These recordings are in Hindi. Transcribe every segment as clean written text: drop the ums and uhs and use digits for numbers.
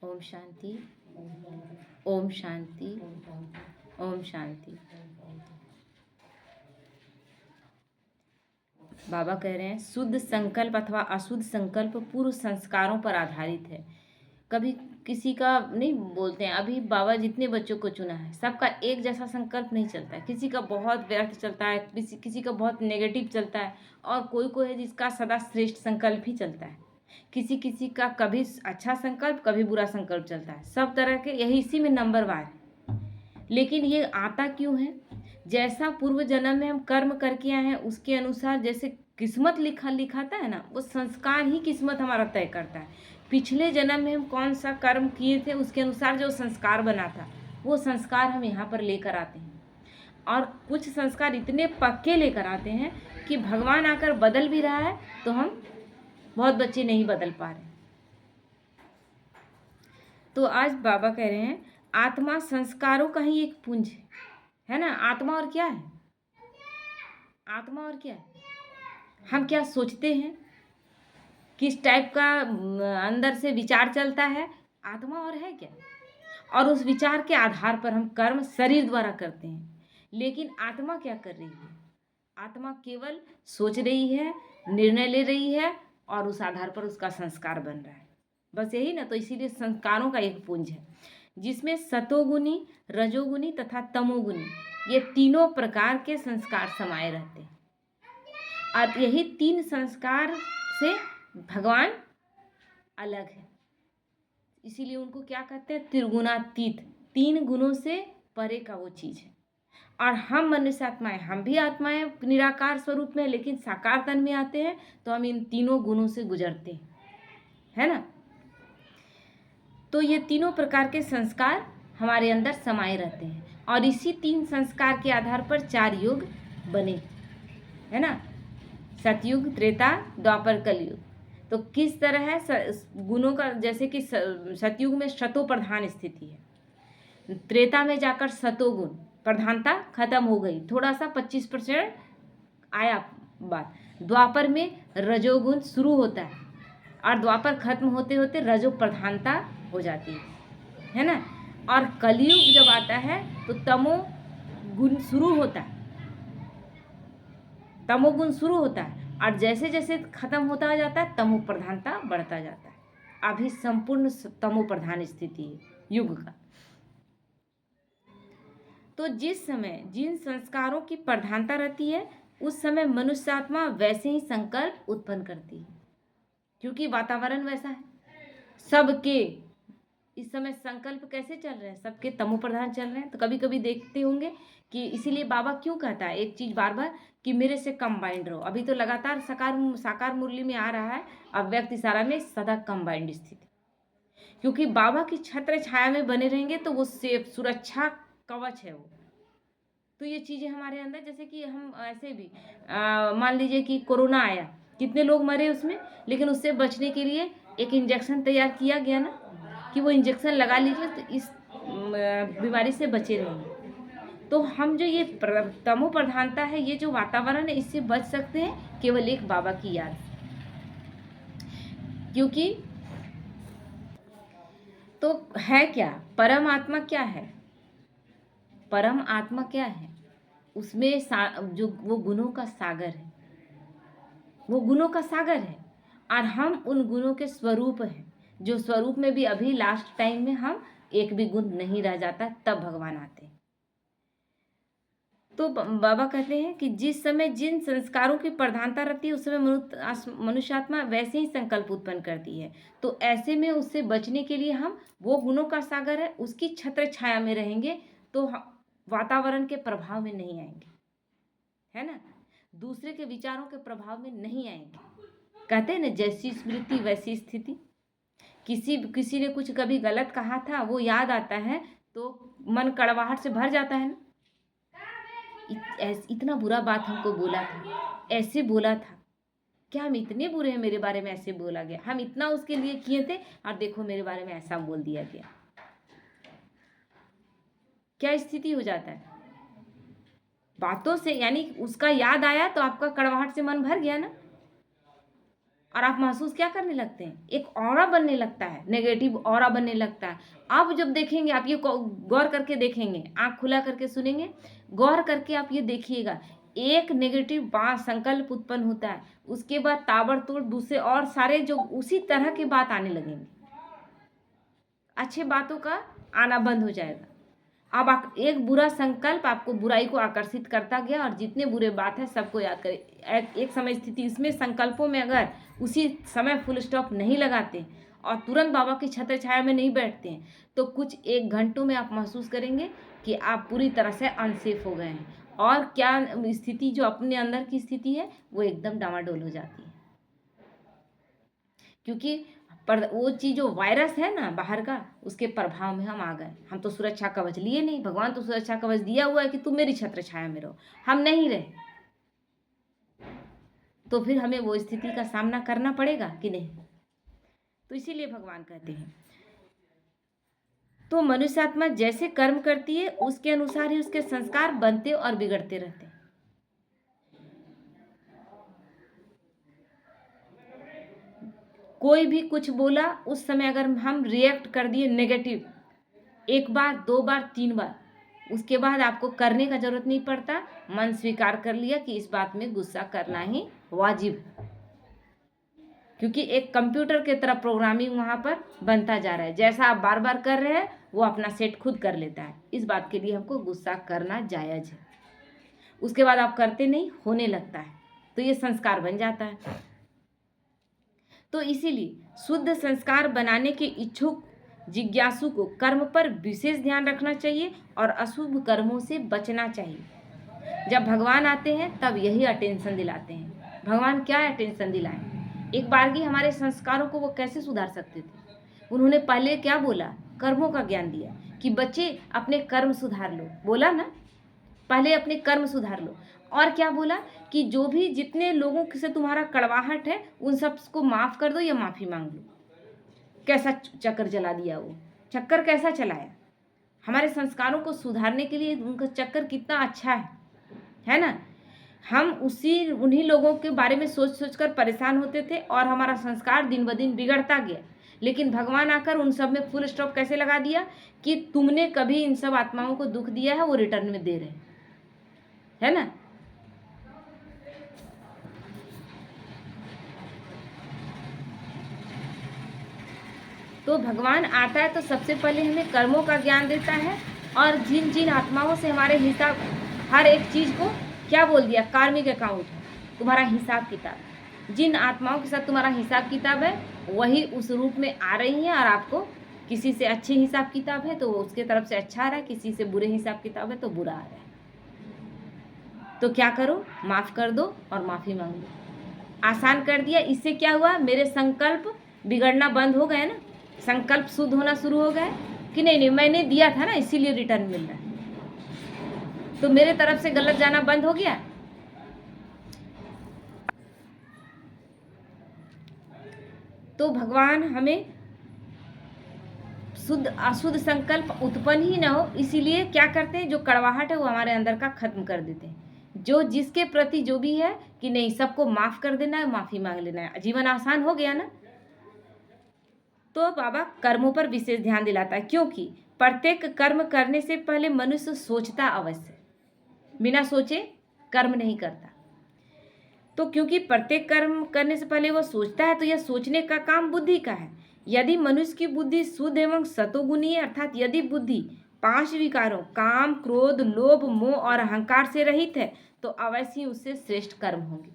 ओम शांति। ओम शांति। ओम शांति। बाबा कह रहे हैं शुद्ध संकल्प अथवा अशुद्ध संकल्प पूर्व संस्कारों पर आधारित है। कभी किसी का नहीं बोलते हैं। अभी बाबा जितने बच्चों को चुना है सबका एक जैसा संकल्प नहीं चलता है। किसी का बहुत व्यर्थ चलता है, किसी का बहुत नेगेटिव चलता है, और कोई कोई है जिसका सदा श्रेष्ठ संकल्प ही चलता है। किसी किसी का कभी अच्छा संकल्प कभी बुरा संकल्प चलता है। सब तरह के यही इसी में नंबरवार है। लेकिन ये आता क्यों है? जैसा पूर्व जन्म में हम कर्म करके आए हैं उसके अनुसार जैसे किस्मत लिखाता है ना, वो संस्कार ही किस्मत हमारा तय करता है। पिछले जन्म में हम कौन सा कर्म किए थे उसके अनुसार जो संस्कार बना था वो संस्कार हम यहाँ पर लेकर आते हैं। और कुछ संस्कार इतने पक्के लेकर आते हैं कि भगवान आकर बदल भी रहा है तो हम बहुत बच्चे नहीं बदल पा रहे। तो आज बाबा कह रहे हैं आत्मा संस्कारों का ही एक पुंज है ना। आत्मा और क्या है? आत्मा और क्या है? हम क्या सोचते हैं, किस टाइप का अंदर से विचार चलता है, आत्मा और है क्या? और उस विचार के आधार पर हम कर्म शरीर द्वारा करते हैं। लेकिन आत्मा क्या कर रही है? आत्मा केवल सोच रही है, निर्णय ले रही है और उस आधार पर उसका संस्कार बन रहा है। बस यही ना। तो इसीलिए संस्कारों का एक पुंज है जिसमें सतोगुनी, रजोगुनी तथा तमोगुनी ये तीनों प्रकार के संस्कार समाये रहते हैं। और यही तीन संस्कार से भगवान अलग है। इसीलिए उनको क्या कहते हैं? त्रिगुणातीत। तीन गुणों से परे का वो चीज है। और हम मनुष्य आत्माएं, हम भी आत्माएं निराकार स्वरूप में, लेकिन साकार तन में आते हैं तो हम इन तीनों गुणों से गुजरते हैं, है ना। तो ये तीनों प्रकार के संस्कार हमारे अंदर समाये रहते हैं और इसी तीन संस्कार के आधार पर 4 युग बने, है ना। सतयुग, त्रेता, द्वापर, कलयुग। तो किस तरह है गुणों का? जैसे कि सतयुग में शतो प्रधान स्थिति है, त्रेता में जाकर सतोगुण प्रधानता खत्म हो गई, थोड़ा सा 25% आया बात। द्वापर में रजोगुण शुरू होता है और द्वापर खत्म होते होते रजो प्रधानता हो जाती है ना। और कलयुग जब आता है तो तमो गुण शुरू होता है, तमोगुण शुरू होता है और जैसे जैसे खत्म होता जाता है तमो प्रधानता बढ़ता जाता है। अभी संपूर्ण तमो प्रधान स्थिति है युग का। तो जिस समय जिन संस्कारों की प्रधानता रहती है उस समय मनुष्य आत्मा वैसे ही संकल्प उत्पन्न करती है, क्योंकि वातावरण वैसा है। सबके इस समय संकल्प कैसे चल रहे हैं? सबके तमो प्रधान चल रहे हैं। तो कभी कभी देखते होंगे कि इसीलिए बाबा क्यों कहता है एक चीज बार बार कि मेरे से कंबाइंड रहो। अभी तो लगातार साकार मुरली में आ रहा है अव्यक्त इशारा में सदा कंबाइंड स्थिति, क्योंकि बाबा की छत्र छाया में बने रहेंगे तो वो सेफ सुरक्षा कवच है वो। तो ये चीजें हमारे अंदर, जैसे कि हम ऐसे भी मान लीजिए कि कोरोना आया, कितने लोग मरे उसमें, लेकिन उससे बचने के लिए एक इंजेक्शन तैयार किया गया ना कि वो इंजेक्शन लगा लीजिए तो इस बीमारी से बचे रहेंगे। तो हम जो ये तमो प्रधानता है, ये जो वातावरण है, इससे बच सकते हैं केवल एक बाबा की याद। क्योंकि तो है क्या परम आत्मा? क्या है परम आत्मा? क्या है उसमें? जो वो गुणों का सागर है, वो गुणों का सागर है और हम उन गुणों के स्वरूप हैं, जो स्वरूप में भी अभी लास्ट टाइम में हम एक भी गुण नहीं रह जाता तब भगवान आते हैं। तो बाबा कहते हैं कि जिस समय जिन संस्कारों की प्रधानता रहती है उस समय मनुष्यात्मा वैसे ही संकल्प उत्पन्न करती है। तो ऐसे में उससे बचने के लिए हम वो गुणों का सागर है उसकी छत्र छाया में रहेंगे तो वातावरण के प्रभाव में नहीं आएंगे, है ना। दूसरे के विचारों के प्रभाव में नहीं आएंगे। कहते हैं ना जैसी स्मृति वैसी स्थिति। किसी ने कुछ कभी गलत कहा था वो याद आता है तो मन कड़वाहट से भर जाता है ना। इतना बुरा बात हमको बोला था, ऐसे बोला था, क्या हम इतने बुरे हैं? मेरे बारे में ऐसे बोला गया, हम इतना उसके लिए किए थे और देखो मेरे बारे में ऐसा बोल दिया गया। क्या स्थिति हो जाता है बातों से? यानी उसका याद आया तो आपका कड़वाहट से मन भर गया ना। और आप महसूस क्या करने लगते हैं, एक ऑरा बनने लगता है, नेगेटिव ऑरा बनने लगता है। आप जब देखेंगे, आप ये गौर करके देखेंगे, आंख खुला करके सुनेंगे, गौर करके आप ये देखिएगा, एक नेगेटिव बात संकल्प उत्पन्न होता है, उसके बाद ताबड़तोड़ दूसरे और सारे जो उसी तरह की बात आने लगेंगे, अच्छे बातों का आना बंद हो जाएगा। अब एक बुरा संकल्प आपको बुराई को आकर्षित करता गया और जितने बुरे बात है सबको याद करें। एक समय स्थिति इसमें संकल्पों में अगर उसी समय फुल स्टॉप नहीं लगाते और तुरंत बाबा की छत्र छाया में नहीं बैठते हैं तो कुछ एक घंटों में आप महसूस करेंगे कि आप पूरी तरह से अनसेफ हो गए हैं और क्या स्थिति जो अपने अंदर की स्थिति है वो एकदम डामाडोल हो जाती है। क्योंकि पर वो चीज़ जो वायरस है ना बाहर का, उसके प्रभाव में हम आ गए। हम तो सुरक्षा कवच लिए नहीं, भगवान तो सुरक्षा कवच दिया हुआ है कि तुम मेरी छत्र छाया में रहो, हम नहीं रहे तो फिर हमें वो स्थिति का सामना करना पड़ेगा कि नहीं। तो इसीलिए भगवान कहते हैं तो मनुष्य आत्मा जैसे कर्म करती है उसके अनुसार ही उसके संस्कार बनते और बिगड़ते रहते हैं। कोई भी कुछ बोला, उस समय अगर हम रिएक्ट कर दिए नेगेटिव, एक बार, दो बार, तीन बार, उसके बाद आपको करने का जरूरत नहीं पड़ता, मन स्वीकार कर लिया कि इस बात में गुस्सा करना ही वाजिब है। क्योंकि एक कंप्यूटर की तरह प्रोग्रामिंग वहाँ पर बनता जा रहा है, जैसा आप बार बार कर रहे हैं वो अपना सेट खुद कर लेता है। इस बात के लिए हमको गुस्सा करना जायज़ है। उसके बाद आप करते नहीं, होने लगता है, तो ये संस्कार बन जाता है। तो इसीलिए शुद्ध संस्कार बनाने के इच्छुक जिज्ञासु को कर्म पर विशेष ध्यान रखना चाहिए और अशुभ कर्मों से बचना चाहिए। जब भगवान आते हैं तब यही अटेंशन दिलाते हैं। भगवान क्या अटेंशन दिलाएं? एक बार की हमारे संस्कारों को वो कैसे सुधार सकते थे? उन्होंने पहले क्या बोला? कर्मों का ज्ञान दिया कि बच्चे अपने कर्म सुधार लो, बोला ना, पहले अपने कर्म सुधार लो। और क्या बोला कि जो भी जितने लोगों से तुम्हारा कड़वाहट है उन सबको माफ़ कर दो या माफ़ी मांग लो। कैसा चक्कर चला दिया वो, चक्कर कैसा चलाया? हमारे संस्कारों को सुधारने के लिए उनका चक्कर कितना अच्छा है ना। हम उन्हीं लोगों के बारे में सोच सोच कर परेशान होते थे और हमारा संस्कार दिन ब दिन बिगड़ता गया। लेकिन भगवान आकर उन सब में फुल स्टॉप कैसे लगा दिया कि तुमने कभी इन सब आत्माओं को दुख दिया है, वो रिटर्न में दे रहे है ना। तो भगवान आता है तो सबसे पहले हमें कर्मों का ज्ञान देता है और जिन जिन आत्माओं से हमारे हिसाब, हर एक चीज़ को क्या बोल दिया, कार्मिक अकाउंट, तुम्हारा हिसाब किताब। जिन आत्माओं के साथ तुम्हारा हिसाब किताब है वही उस रूप में आ रही हैं और आपको किसी से अच्छे हिसाब किताब है तो उसके तरफ से अच्छा आ रहा है, किसी से बुरे हिसाब किताब है तो बुरा आ रहा है। तो क्या करो, माफ़ कर दो और माफ़ी मांग लो। आसान कर दिया। इससे क्या हुआ, मेरे संकल्प बिगड़ना बंद हो गए ना, संकल्प शुद्ध होना शुरू हो गए कि नहीं मैंने दिया था ना इसीलिए रिटर्न मिल रहा है, तो मेरे तरफ से गलत जाना बंद हो गया। तो भगवान हमें शुद्ध अशुद्ध संकल्प उत्पन्न ही ना हो, इसीलिए क्या करते हैं, जो कड़वाहट है वो हमारे अंदर का खत्म कर देते हैं। जो जिसके प्रति जो भी है कि नहीं सबको माफ़ कर देना है, माफ़ी मांग लेना है, जीवन आसान हो गया ना। तो बाबा कर्मों पर विशेष ध्यान दिलाता है क्योंकि प्रत्येक कर्म करने से पहले मनुष्य सोचता अवश्य, बिना सोचे कर्म नहीं करता। तो क्योंकि प्रत्येक कर्म करने से पहले वो सोचता है तो यह सोचने का काम बुद्धि का है। यदि मनुष्य की बुद्धि शुद्ध एवं सतोगुणी है, अर्थात यदि बुद्धि 5 विकारों काम, क्रोध, लोभ, मोह और अहंकार से रहित है तो अवश्य ही उससे श्रेष्ठ कर्म होंगे,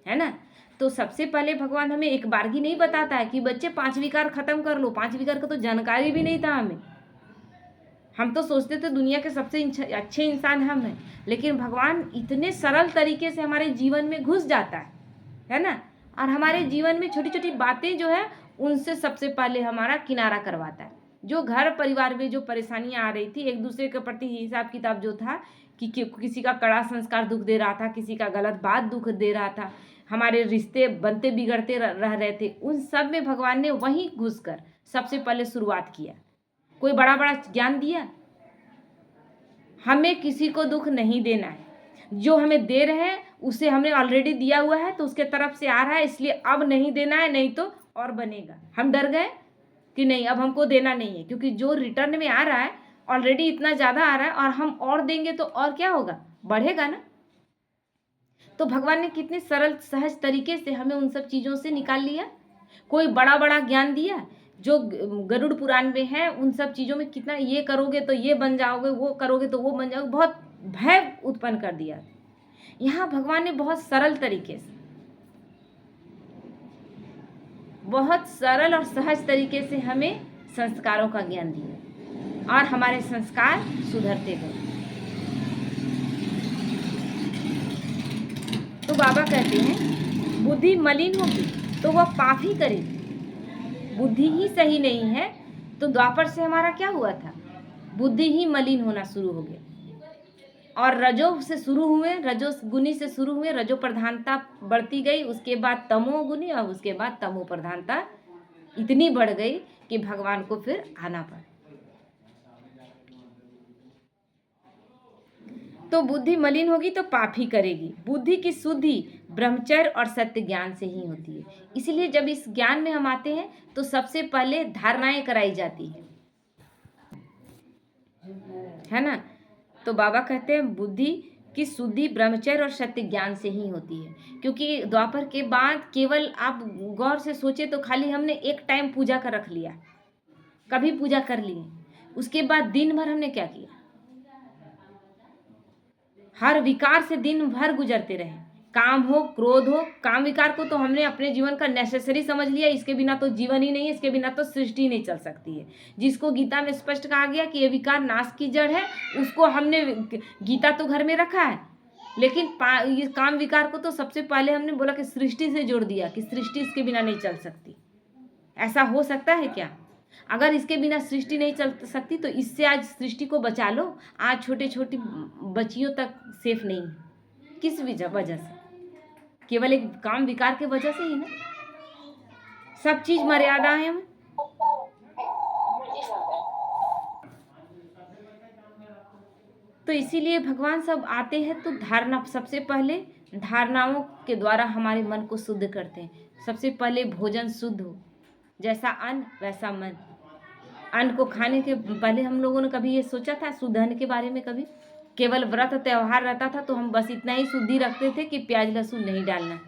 है ना। तो सबसे पहले भगवान हमें एक बारगी नहीं बताता है कि बच्चे 5 विकार खत्म कर लो। 5 विकार का तो जानकारी भी नहीं था हमें। हम तो सोचते थे दुनिया के सबसे अच्छे इंसान हम हैं, लेकिन भगवान इतने सरल तरीके से हमारे जीवन में घुस जाता है ना। और हमारे जीवन में छोटी छोटी बातें जो है उनसे सबसे पहले हमारा किनारा करवाता है। जो घर परिवार में जो परेशानियां आ रही थी, एक दूसरे के प्रति हिसाब किताब जो था कि किसी का कड़ा संस्कार दुख दे रहा था, किसी का गलत बात दुख दे रहा था, हमारे रिश्ते बनते बिगड़ते रह रहे थे, उन सब में भगवान ने वहीं घुसकर सबसे पहले शुरुआत किया। कोई बड़ा बड़ा ज्ञान दिया? हमें किसी को दुख नहीं देना है। जो हमें दे रहे हैं उसे हमने ऑलरेडी दिया हुआ है तो उसके तरफ से आ रहा है, इसलिए अब नहीं देना है, नहीं तो और बनेगा। हम डर गए कि नहीं अब हमको देना नहीं है, क्योंकि जो रिटर्न में आ रहा है ऑलरेडी इतना ज़्यादा आ रहा है और हम और देंगे तो और क्या होगा, बढ़ेगा ना। तो भगवान ने कितने सरल सहज तरीके से हमें उन सब चीज़ों से निकाल लिया। कोई बड़ा बड़ा ज्ञान दिया जो गरुड़ पुराण में है, उन सब चीज़ों में कितना ये करोगे तो ये बन जाओगे, वो करोगे तो वो बन जाओगे, बहुत भय उत्पन्न कर दिया। यहाँ भगवान ने बहुत सरल तरीके से, बहुत सरल और सहज तरीके से हमें संस्कारों का ज्ञान दिया और हमारे संस्कार सुधरते गए। तो बाबा कहते हैं बुद्धि मलिन होगी तो वह पाप ही करेगी। बुद्धि ही सही नहीं है तो द्वापर से हमारा क्या हुआ था, बुद्धि ही मलिन होना शुरू हो गया और रजो से शुरू हुए, रजो गुनी से शुरू हुए, रजो प्रधानता बढ़ती गई, उसके बाद तमो गुनी और उसके बाद तमो प्रधानता इतनी बढ़ गई कि भगवान को फिर आना पड़ा। तो बुद्धि मलिन होगी तो पाप ही करेगी। बुद्धि की शुद्धि ब्रह्मचर्य और सत्य ज्ञान से ही होती है। इसलिए जब इस ज्ञान में हम आते हैं तो सबसे पहले धारणाएं कराई जाती है ना। तो बाबा कहते हैं बुद्धि की शुद्धि ब्रह्मचर्य और सत्य ज्ञान से ही होती है, क्योंकि द्वापर के बाद केवल आप गौर से सोचे तो खाली हमने एक टाइम पूजा कर रख लिया, कभी पूजा कर लिए, उसके बाद दिन भर हमने क्या किया, हर विकार से दिन भर गुजरते रहे। काम हो, क्रोध हो, काम विकार को तो हमने अपने जीवन का नेसेसरी समझ लिया, इसके बिना तो जीवन ही नहीं है, इसके बिना तो सृष्टि नहीं चल सकती है। जिसको गीता में स्पष्ट कहा गया कि ये विकार नाश की जड़ है, उसको हमने गीता तो घर में रखा है, लेकिन ये काम विकार को तो सबसे पहले हमने बोला कि सृष्टि से जोड़ दिया कि सृष्टि इसके बिना नहीं चल सकती। ऐसा हो सकता है क्या? अगर इसके बिना सृष्टि नहीं चल सकती तो इससे आज सृष्टि को बचा लो। आज छोटे छोटी बच्चियों तक सेफ नहीं है, किस वजह से? केवल एक काम विकार के वजह से ही ना। सब चीज मर्यादा है में। तो इसीलिए भगवान सब आते हैं तो धारणा, सबसे पहले धारणाओं के द्वारा हमारे मन को शुद्ध करते हैं। सबसे पहले भोजन शुद्ध हो, जैसा अन्न वैसा मन। अन्न को खाने के पहले हम लोगों ने कभी ये सोचा था शुद्ध अन्न के बारे में? कभी केवल व्रत त्योहार रहता था तो हम बस इतना ही शुद्धि रखते थे कि प्याज लहसुन नहीं डालना।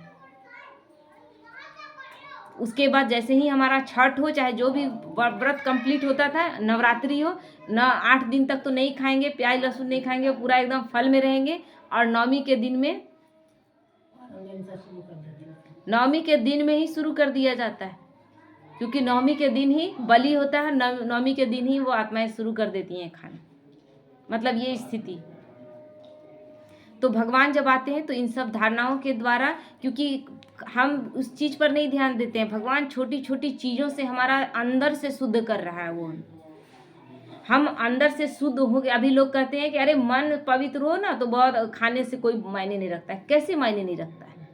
उसके बाद जैसे ही हमारा छठ हो, चाहे जो भी व्रत कंप्लीट होता था, नवरात्रि हो न, 8 दिन तक तो नहीं खाएंगे, प्याज लहसुन नहीं खाएंगे, पूरा एकदम फल में रहेंगे। और नवमी के दिन में ही शुरू कर दिया जाता है, क्योंकि नवमी के दिन ही बलि होता है। नवमी के दिन ही वो आत्माएं शुरू कर देती हैं खाना, मतलब ये स्थिति। तो भगवान जब आते हैं तो इन सब धारणाओं के द्वारा, क्योंकि हम उस चीज़ पर नहीं ध्यान देते हैं, भगवान छोटी छोटी चीज़ों से हमारा अंदर से शुद्ध कर रहा है। वो हम अंदर से शुद्ध हो गए। अभी लोग कहते हैं कि अरे मन पवित्र हो ना तो बहुत खाने से कोई मायने नहीं रखता है। कैसे मायने नहीं रखता है?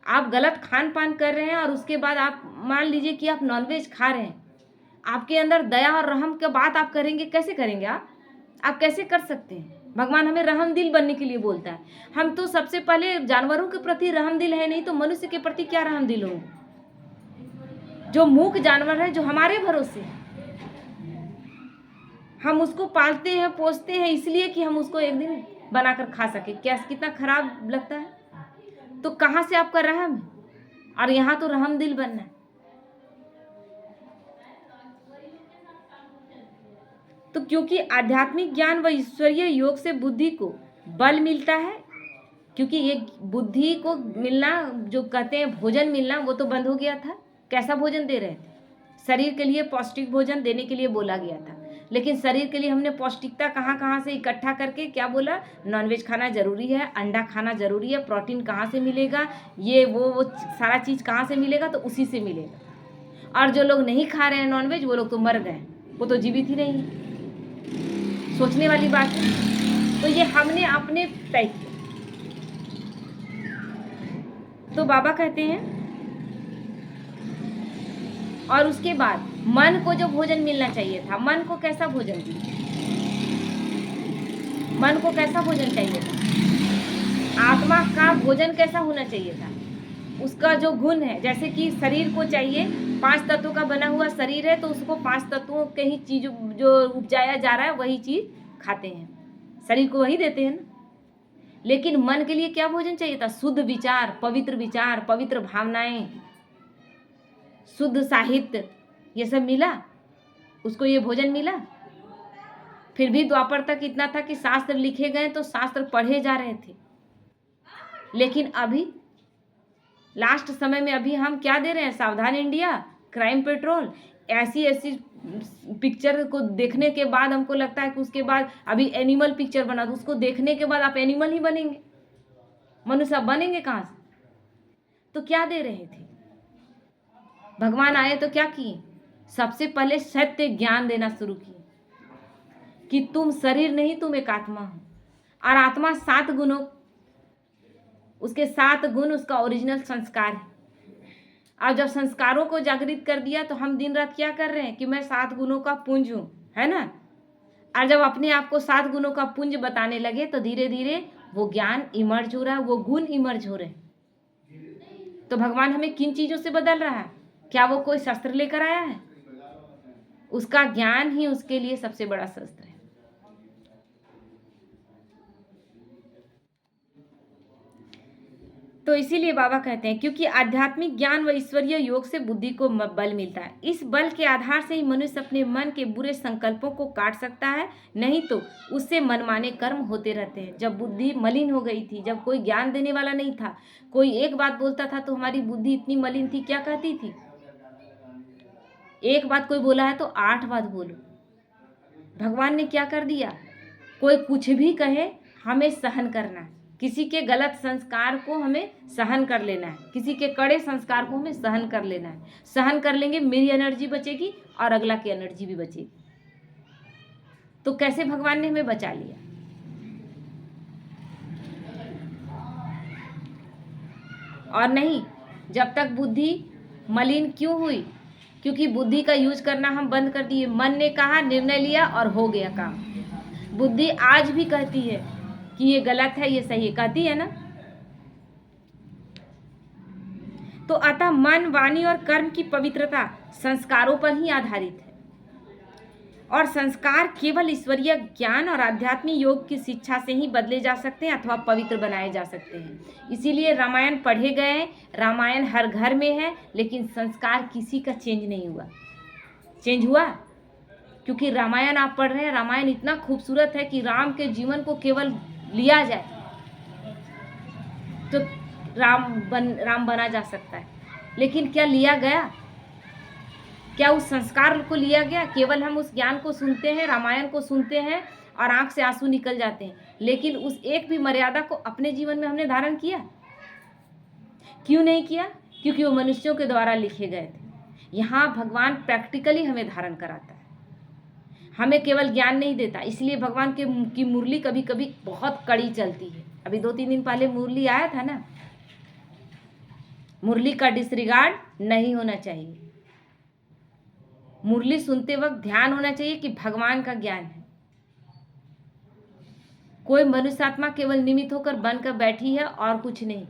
आप गलत खान पान कर रहे हैं और उसके बाद आप मान लीजिए कि आप नॉनवेज खा रहे हैं, आपके अंदर दया और रहम की बात आप करेंगे? कैसे करेंगे आप कैसे कर सकते हैं? भगवान हमें रहम दिल बनने के लिए बोलता है। हम तो सबसे पहले जानवरों के प्रति रहम दिल है नहीं तो मनुष्य के प्रति क्या रहम दिल होंगे? जो मूक जानवर है, जो हमारे भरोसे है, हम उसको पालते हैं पोसते हैं इसलिए कि हम उसको एक दिन बनाकर खा सके। क्या कितना खराब लगता है? तो कहाँ से आपका रहम है? और यहाँ तो रहम दिल बनना है। तो क्योंकि आध्यात्मिक ज्ञान व ईश्वरीय योग से बुद्धि को बल मिलता है, क्योंकि ये बुद्धि को मिलना, जो कहते हैं भोजन मिलना, वो तो बंद हो गया था। कैसा भोजन दे रहे थे? शरीर के लिए पौष्टिक भोजन देने के लिए बोला गया था, लेकिन शरीर के लिए हमने पौष्टिकता कहाँ से इकट्ठा करके क्या बोला? नॉनवेज खाना जरूरी है, अंडा खाना जरूरी है, प्रोटीन कहाँ से मिलेगा, ये वो सारा चीज़ कहाँ से मिलेगा? तो उसी से मिलेगा। और जो लोग नहीं खा रहे हैं नॉनवेज, वो लोग तो मर गए, वो तो जीवित ही नहीं है। सोचने वाली बात है। तो ये हमने अपने तय किया। तो बाबा कहते हैं, और उसके बाद मन को जो भोजन मिलना चाहिए था, मन को कैसा भोजन दिया? मन को कैसा भोजन चाहिए था? आत्मा का भोजन कैसा होना चाहिए था? उसका जो गुण है, जैसे कि शरीर को चाहिए, 5 तत्वों का बना हुआ शरीर है, तो उसको 5 तत्वों के ही चीज़ जो उपजाया जा रहा है वही चीज़ खाते हैं, शरीर को वही देते हैं ना। लेकिन मन के लिए क्या भोजन चाहिए था? शुद्ध विचार, पवित्र भावनाएं, शुद्ध साहित्य, ये सब मिला उसको, ये भोजन मिला। फिर भी द्वापर तक इतना था कि शास्त्र लिखे गए तो शास्त्र पढ़े जा रहे थे। लेकिन अभी लास्ट समय में अभी हम क्या दे रहे हैं? सावधान इंडिया, क्राइम पेट्रोल, ऐसी ऐसी पिक्चर को देखने के बाद हमको लगता है कि उसके बाद अभी एनिमल पिक्चर बना दो, उसको देखने के बाद आप एनिमल ही बनेंगे, मनुष्य आप बनेंगे कहाँ से? तो क्या दे रहे थे? भगवान आए तो क्या किए? सबसे पहले सत्य ज्ञान देना शुरू किए कि तुम शरीर नहीं, तुम एक आत्मा हो, और आत्मा 7 गुणों, उसके 7 गुण उसका ओरिजिनल संस्कार है। और जब संस्कारों को जागृत कर दिया तो हम दिन रात क्या कर रहे हैं कि मैं 7 गुणों का पुंज हूँ, है ना। और जब अपने आप को 7 गुणों का पुंज बताने लगे तो धीरे धीरे वो ज्ञान इमर्ज हो रहा है, वो गुण इमर्ज हो रहे हैं। तो भगवान हमें किन चीज़ों से बदल रहा है? क्या वो कोई शस्त्र लेकर आया है? उसका ज्ञान ही उसके लिए सबसे बड़ा शस्त्र है। तो इसीलिए बाबा कहते हैं क्योंकि आध्यात्मिक ज्ञान व ईश्वरीय योग से बुद्धि को बल मिलता है। इस बल के आधार से ही मनुष्य अपने मन के बुरे संकल्पों को काट सकता है, नहीं तो उससे मनमाने कर्म होते रहते हैं। जब बुद्धि मलिन हो गई थी, जब कोई ज्ञान देने वाला नहीं था, कोई एक बात बोलता था तो हमारी बुद्धि इतनी मलिन थी, क्या कहती थी? एक बात कोई बोला है तो 8 बात बोलो। भगवान ने क्या कर दिया? कोई कुछ भी कहे हमें सहन करना है, किसी के गलत संस्कार को हमें सहन कर लेना है, किसी के कड़े संस्कार को हमें सहन कर लेना है। सहन कर लेंगे, मेरी एनर्जी बचेगी और अगला की एनर्जी भी बचेगी। तो कैसे भगवान ने हमें बचा लिया? और नहीं, जब तक बुद्धि मलिन क्यों हुई? क्योंकि बुद्धि का यूज करना हम बंद कर दिए। मन ने कहा, निर्णय लिया और हो गया काम। बुद्धि आज भी कहती है कि ये गलत है, ये सही है, कहती है ना। तो अतः मन, वाणी और कर्म की पवित्रता संस्कारों पर ही आधारित है, और संस्कार केवल ईश्वरीय ज्ञान और आध्यात्मिक योग की शिक्षा से ही बदले जा सकते हैं अथवा पवित्र बनाए जा सकते हैं। इसीलिए रामायण पढ़े गए हैं, रामायण हर घर में है, लेकिन संस्कार किसी का चेंज नहीं हुआ। चेंज हुआ क्योंकि रामायण आप पढ़ रहे हैं, रामायण इतना खूबसूरत है कि राम के जीवन को केवल लिया जाए तो राम बना जा सकता है। लेकिन क्या लिया गया? क्या उस संस्कार को लिया गया? केवल हम उस ज्ञान को सुनते हैं, रामायण को सुनते हैं और आंख से आंसू निकल जाते हैं, लेकिन उस एक भी मर्यादा को अपने जीवन में हमने धारण किया? क्यों नहीं किया? क्योंकि वो मनुष्यों के द्वारा लिखे गए थे। यहाँ भगवान प्रैक्टिकली हमें धारण कराता है, हमें केवल ज्ञान नहीं देता। इसलिए भगवान की मुरली कभी कभी बहुत कड़ी चलती है। अभी 2-3 दिन पहले मुरली आया था ना। मुरली का डिसरिगार्ड नहीं होना चाहिए। मुरली सुनते वक्त ध्यान होना चाहिए कि भगवान का ज्ञान है। कोई मनुष्य आत्मा केवल निमित्त होकर बनकर बैठी है और कुछ नहीं,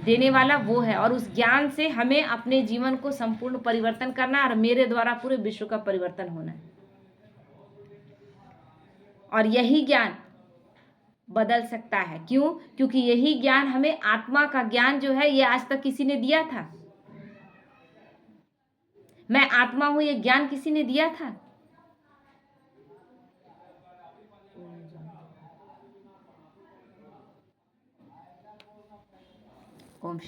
देने वाला वो है। और उस ज्ञान से हमें अपने जीवन को संपूर्ण परिवर्तन करना और मेरे द्वारा पूरे विश्व का परिवर्तन होना है। और यही ज्ञान बदल सकता है। क्यों? क्योंकि यही ज्ञान हमें, आत्मा का ज्ञान जो है, ये आज तक किसी ने दिया था? मैं आत्मा हूं, ये ज्ञान किसी ने दिया था? ओम